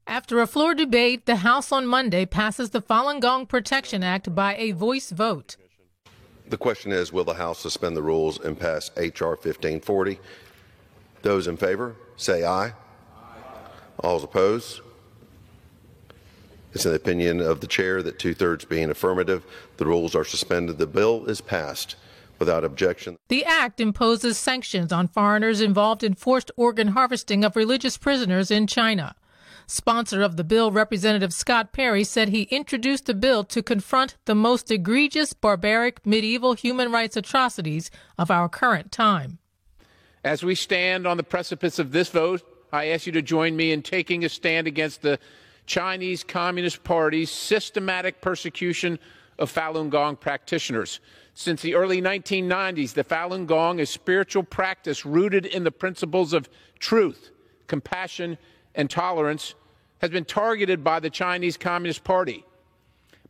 After a floor debate, the House on Monday passes the Falun Gong Protection Act by a voice vote. The question is, will the House suspend the rules and pass H.R. 1540? Those in favor, say aye. Aye. All opposed? It's in the opinion of the chair that 2/3 being affirmative, the rules are suspended. The bill is passed without objection. The act imposes sanctions on foreigners involved in forced organ harvesting of religious prisoners in China. Sponsor of the bill, Representative Scott Perry, said he introduced the bill to confront the most egregious, barbaric, medieval human rights atrocities of our current time. As we stand on the precipice of this vote, I ask you to join me in taking a stand against the Chinese Communist Party's systematic persecution of Falun Gong practitioners. Since the early 1990s, the Falun Gong, a spiritual practice rooted in the principles of truth, compassion, and tolerance, has been targeted by the Chinese Communist Party.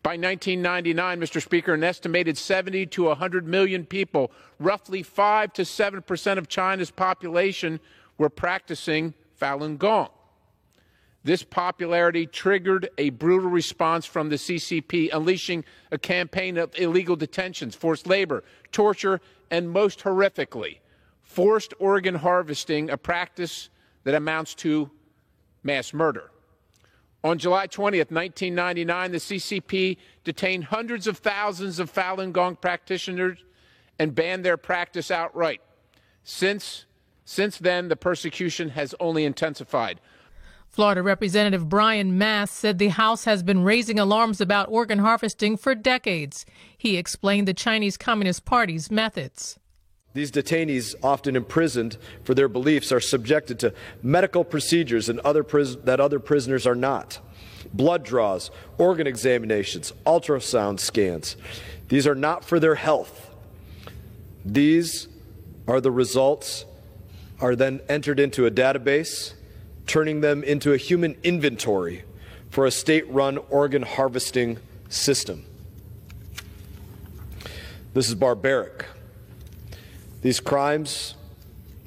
By 1999, Mr. Speaker, an estimated 70 to 100 million people, roughly 5 to 7% of China's population, were practicing Falun Gong. This popularity triggered a brutal response from the CCP, unleashing a campaign of illegal detentions, forced labor, torture, and most horrifically, forced organ harvesting, a practice that amounts to mass murder. On July 20th, 1999, the CCP detained hundreds of thousands of Falun Gong practitioners and banned their practice outright. Since then, the persecution has only intensified. Florida Representative Brian Mast said the House has been raising alarms about organ harvesting for decades. He explained the Chinese Communist Party's methods. These detainees, often imprisoned for their beliefs, are subjected to medical procedures that other prisoners are not. Blood draws, organ examinations, ultrasound scans. These are not for their health. These are the results, are then entered into a database, turning them into a human inventory for a state-run organ harvesting system. This is barbaric. These crimes,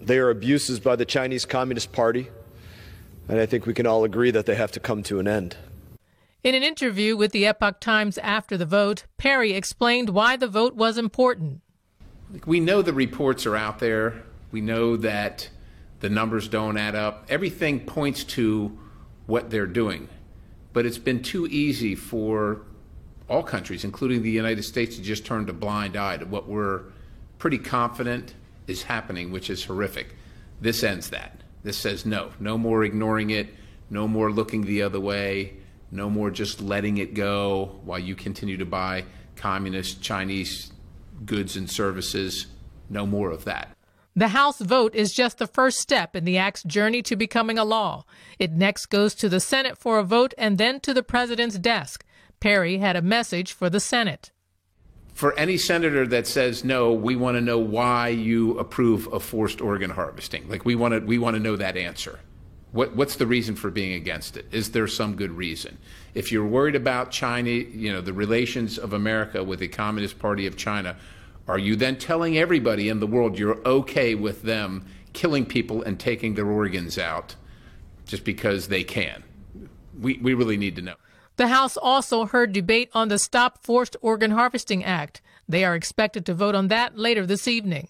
they are abuses by the Chinese Communist Party, and I think we can all agree that they have to come to an end. In an interview with the Epoch Times after the vote, Perry explained why the vote was important. We know the reports are out there. We know that the numbers don't add up. Everything points to what they're doing. But it's been too easy for all countries, including the United States, to just turn a blind eye to what we're pretty confident is happening, which is horrific. This ends that. This says no more ignoring it, no more looking the other way, no more just letting it go while you continue to buy communist Chinese goods and services. No more of that. The House vote is just the first step in the act's journey to becoming a law. It next goes to the Senate for a vote and then to the president's desk. Perry had a message for the Senate. For any senator that says no, we want to know why you approve of forced organ harvesting. Like we want to know that answer. What's the reason for being against it? Is there some good reason? If you're worried about China, the relations of America with the Communist Party of China, are you then telling everybody in the world you're okay with them killing people and taking their organs out just because they can? We really need to know. The House also heard debate on the Stop Forced Organ Harvesting Act. They are expected to vote on that later this evening.